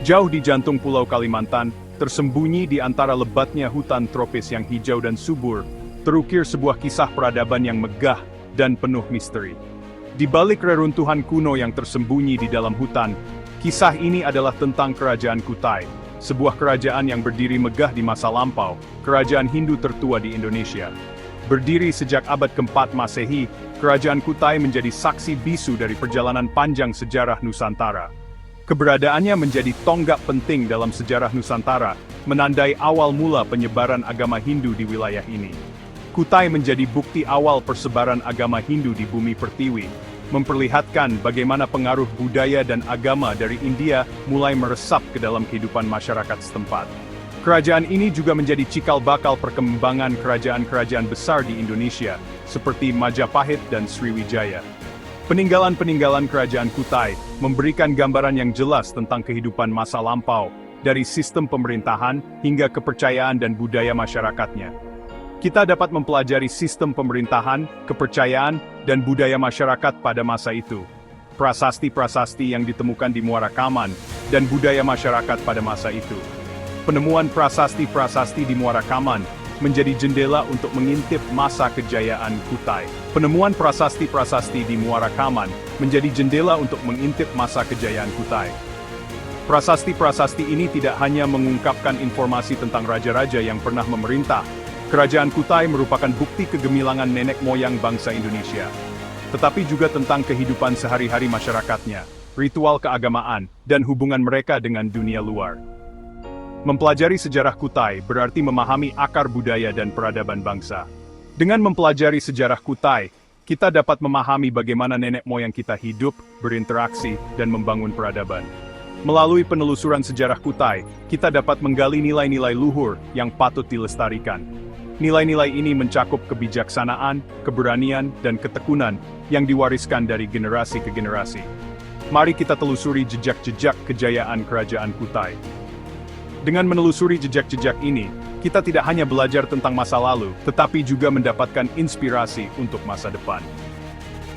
Jauh di jantung Pulau Kalimantan, tersembunyi di antara lebatnya hutan tropis yang hijau dan subur, terukir sebuah kisah peradaban yang megah dan penuh misteri. Di balik reruntuhan kuno yang tersembunyi di dalam hutan, kisah ini adalah tentang Kerajaan Kutai, sebuah kerajaan yang berdiri megah di masa lampau, kerajaan Hindu tertua di Indonesia. Berdiri sejak abad ke-4 Masehi, Kerajaan Kutai menjadi saksi bisu dari perjalanan panjang sejarah Nusantara. Keberadaannya menjadi tonggak penting dalam sejarah Nusantara, menandai awal mula penyebaran agama Hindu di wilayah ini. Kutai menjadi bukti awal persebaran agama Hindu di bumi pertiwi, memperlihatkan bagaimana pengaruh budaya dan agama dari India mulai meresap ke dalam kehidupan masyarakat setempat. Kerajaan ini juga menjadi cikal bakal perkembangan kerajaan-kerajaan besar di Indonesia, seperti Majapahit dan Sriwijaya. Peninggalan-peninggalan Kerajaan Kutai memberikan gambaran yang jelas tentang kehidupan masa lampau, dari sistem pemerintahan hingga kepercayaan dan budaya masyarakatnya. Kita dapat mempelajari sistem pemerintahan, kepercayaan, dan budaya masyarakat pada masa itu. Prasasti-prasasti yang ditemukan di Muara Kaman, dan budaya masyarakat pada masa itu. Penemuan prasasti-prasasti di Muara Kaman menjadi jendela untuk mengintip masa kejayaan Kutai. Penemuan prasasti-prasasti di Muara Kaman menjadi jendela untuk mengintip masa kejayaan Kutai. Prasasti-prasasti ini tidak hanya mengungkapkan informasi tentang raja-raja yang pernah memerintah. Kerajaan Kutai merupakan bukti kegemilangan nenek moyang bangsa Indonesia, tetapi juga tentang kehidupan sehari-hari masyarakatnya, ritual keagamaan, dan hubungan mereka dengan dunia luar. Mempelajari sejarah Kutai berarti memahami akar budaya dan peradaban bangsa. Dengan mempelajari sejarah Kutai, kita dapat memahami bagaimana nenek moyang kita hidup, berinteraksi, dan membangun peradaban. Melalui penelusuran sejarah Kutai, kita dapat menggali nilai-nilai luhur yang patut dilestarikan. Nilai-nilai ini mencakup kebijaksanaan, keberanian, dan ketekunan yang diwariskan dari generasi ke generasi. Mari kita telusuri jejak-jejak kejayaan Kerajaan Kutai. Dengan menelusuri jejak-jejak ini, kita tidak hanya belajar tentang masa lalu, tetapi juga mendapatkan inspirasi untuk masa depan.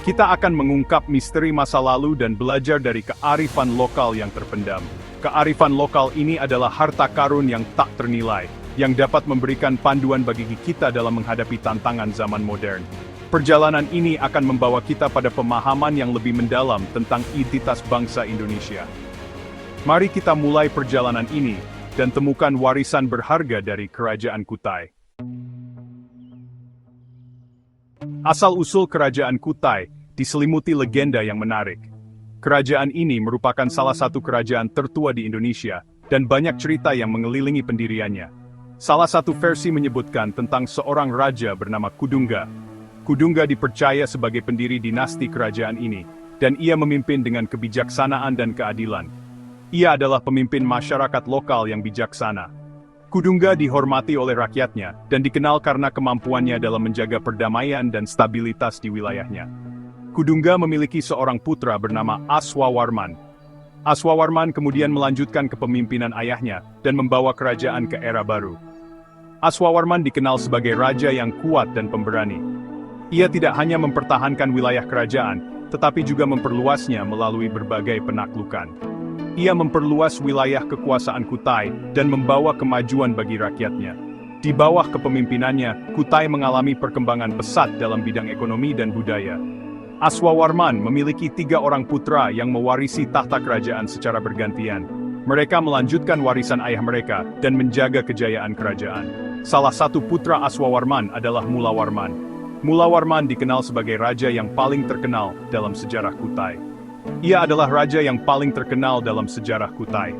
Kita akan mengungkap misteri masa lalu dan belajar dari kearifan lokal yang terpendam. Kearifan lokal ini adalah harta karun yang tak ternilai, yang dapat memberikan panduan bagi kita dalam menghadapi tantangan zaman modern. Perjalanan ini akan membawa kita pada pemahaman yang lebih mendalam tentang identitas bangsa Indonesia. Mari kita mulai perjalanan ini, dan temukan warisan berharga dari Kerajaan Kutai. Asal-usul Kerajaan Kutai diselimuti legenda yang menarik. Kerajaan ini merupakan salah satu kerajaan tertua di Indonesia, dan banyak cerita yang mengelilingi pendiriannya. Salah satu versi menyebutkan tentang seorang raja bernama Kudungga. Kudungga dipercaya sebagai pendiri dinasti kerajaan ini, dan ia memimpin dengan kebijaksanaan dan keadilan. Ia adalah pemimpin masyarakat lokal yang bijaksana. Kudungga dihormati oleh rakyatnya, dan dikenal karena kemampuannya dalam menjaga perdamaian dan stabilitas di wilayahnya. Kudungga memiliki seorang putra bernama Aswawarman. Aswawarman kemudian melanjutkan kepemimpinan ayahnya, dan membawa kerajaan ke era baru. Aswawarman dikenal sebagai raja yang kuat dan pemberani. Ia tidak hanya mempertahankan wilayah kerajaan, tetapi juga memperluasnya melalui berbagai penaklukan. Ia memperluas wilayah kekuasaan Kutai dan membawa kemajuan bagi rakyatnya. Di bawah kepemimpinannya, Kutai mengalami perkembangan pesat dalam bidang ekonomi dan budaya. Aswawarman memiliki 3 orang putra yang mewarisi tahta kerajaan secara bergantian. Mereka melanjutkan warisan ayah mereka dan menjaga kejayaan kerajaan. Salah satu putra Aswawarman adalah Mulawarman. Mulawarman dikenal sebagai raja yang paling terkenal dalam sejarah Kutai. Ia adalah raja yang paling terkenal dalam sejarah Kutai.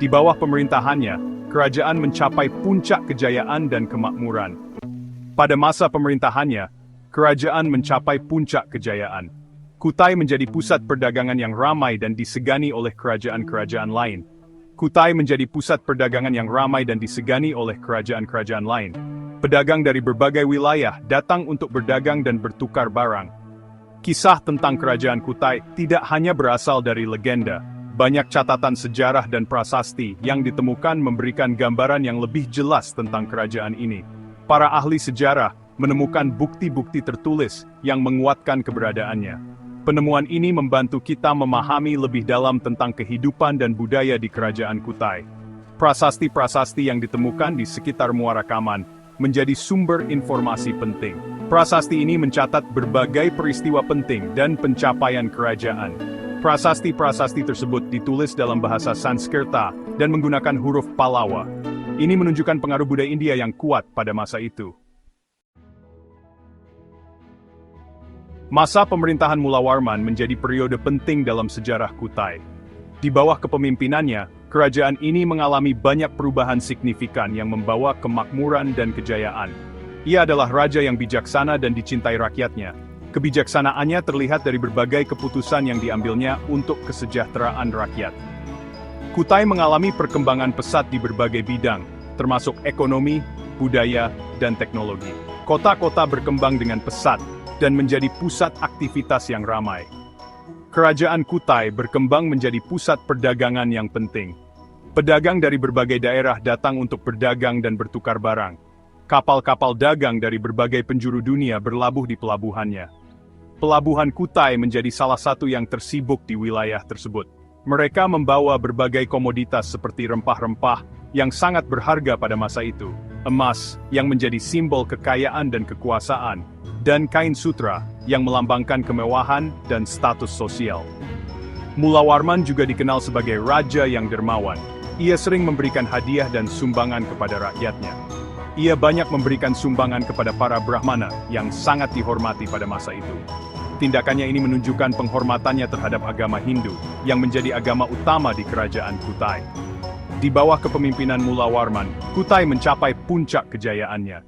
Di bawah pemerintahannya, kerajaan mencapai puncak kejayaan dan kemakmuran. Pada masa pemerintahannya, kerajaan mencapai puncak kejayaan. Kutai menjadi pusat perdagangan yang ramai dan disegani oleh kerajaan-kerajaan lain. Kutai menjadi pusat perdagangan yang ramai dan disegani oleh kerajaan-kerajaan lain. Pedagang dari berbagai wilayah datang untuk berdagang dan bertukar barang. Kisah tentang Kerajaan Kutai tidak hanya berasal dari legenda. Banyak catatan sejarah dan prasasti yang ditemukan memberikan gambaran yang lebih jelas tentang kerajaan ini. Para ahli sejarah menemukan bukti-bukti tertulis yang menguatkan keberadaannya. Penemuan ini membantu kita memahami lebih dalam tentang kehidupan dan budaya di Kerajaan Kutai. Prasasti-prasasti yang ditemukan di sekitar Muara Kaman menjadi sumber informasi penting. Prasasti ini mencatat berbagai peristiwa penting dan pencapaian kerajaan. Prasasti-prasasti tersebut ditulis dalam bahasa Sanskerta dan menggunakan huruf Pallawa. Ini menunjukkan pengaruh budaya India yang kuat pada masa itu. Masa pemerintahan Mulawarman menjadi periode penting dalam sejarah Kutai. Di bawah kepemimpinannya, kerajaan ini mengalami banyak perubahan signifikan yang membawa kemakmuran dan kejayaan. Ia adalah raja yang bijaksana dan dicintai rakyatnya. Kebijaksanaannya terlihat dari berbagai keputusan yang diambilnya untuk kesejahteraan rakyat. Kutai mengalami perkembangan pesat di berbagai bidang, termasuk ekonomi, budaya, dan teknologi. Kota-kota berkembang dengan pesat dan menjadi pusat aktivitas yang ramai. Kerajaan Kutai berkembang menjadi pusat perdagangan yang penting. Pedagang dari berbagai daerah datang untuk berdagang dan bertukar barang. Kapal-kapal dagang dari berbagai penjuru dunia berlabuh di pelabuhannya. Pelabuhan Kutai menjadi salah satu yang tersibuk di wilayah tersebut. Mereka membawa berbagai komoditas seperti rempah-rempah yang sangat berharga pada masa itu, emas yang menjadi simbol kekayaan dan kekuasaan, dan kain sutra yang melambangkan kemewahan dan status sosial. Mulawarman juga dikenal sebagai raja yang dermawan. Ia sering memberikan hadiah dan sumbangan kepada rakyatnya. Ia banyak memberikan sumbangan kepada para Brahmana yang sangat dihormati pada masa itu. Tindakannya ini menunjukkan penghormatannya terhadap agama Hindu, yang menjadi agama utama di kerajaan Kutai. Di bawah kepemimpinan Mulawarman, Kutai mencapai puncak kejayaannya.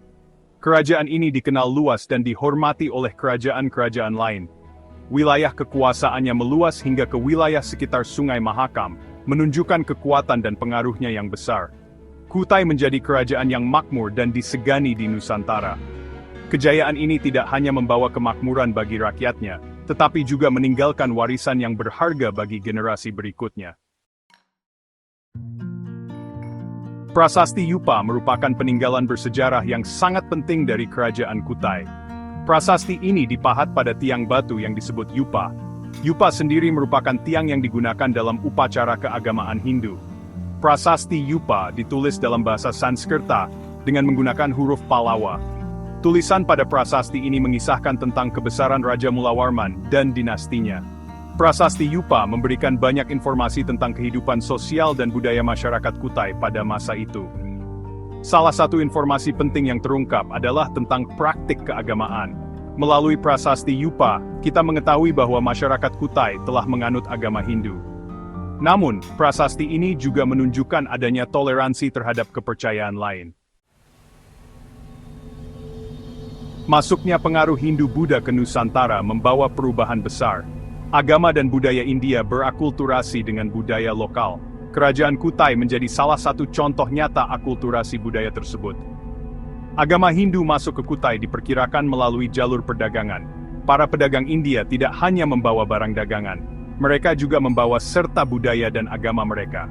Kerajaan ini dikenal luas dan dihormati oleh kerajaan-kerajaan lain. Wilayah kekuasaannya meluas hingga ke wilayah sekitar Sungai Mahakam, menunjukkan kekuatan dan pengaruhnya yang besar. Kutai menjadi kerajaan yang makmur dan disegani di Nusantara. Kejayaan ini tidak hanya membawa kemakmuran bagi rakyatnya, tetapi juga meninggalkan warisan yang berharga bagi generasi berikutnya. Prasasti Yupa merupakan peninggalan bersejarah yang sangat penting dari kerajaan Kutai. Prasasti ini dipahat pada tiang batu yang disebut Yupa. Yupa sendiri merupakan tiang yang digunakan dalam upacara keagamaan Hindu. Prasasti Yupa ditulis dalam bahasa Sanskerta dengan menggunakan huruf Pallawa. Tulisan pada prasasti ini mengisahkan tentang kebesaran Raja Mulawarman dan dinastinya. Prasasti Yupa memberikan banyak informasi tentang kehidupan sosial dan budaya masyarakat Kutai pada masa itu. Salah satu informasi penting yang terungkap adalah tentang praktik keagamaan. Melalui prasasti Yupa, kita mengetahui bahwa masyarakat Kutai telah menganut agama Hindu. Namun, prasasti ini juga menunjukkan adanya toleransi terhadap kepercayaan lain. Masuknya pengaruh Hindu-Buddha ke Nusantara membawa perubahan besar. Agama dan budaya India berakulturasi dengan budaya lokal. Kerajaan Kutai menjadi salah satu contoh nyata akulturasi budaya tersebut. Agama Hindu masuk ke Kutai diperkirakan melalui jalur perdagangan. Para pedagang India tidak hanya membawa barang dagangan, mereka juga membawa serta budaya dan agama mereka.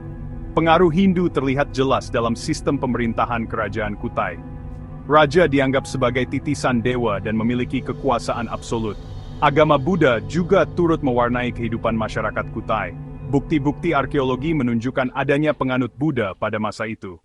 Pengaruh Hindu terlihat jelas dalam sistem pemerintahan kerajaan Kutai. Raja dianggap sebagai titisan dewa dan memiliki kekuasaan absolut. Agama Buddha juga turut mewarnai kehidupan masyarakat Kutai. Bukti-bukti arkeologi menunjukkan adanya penganut Buddha pada masa itu.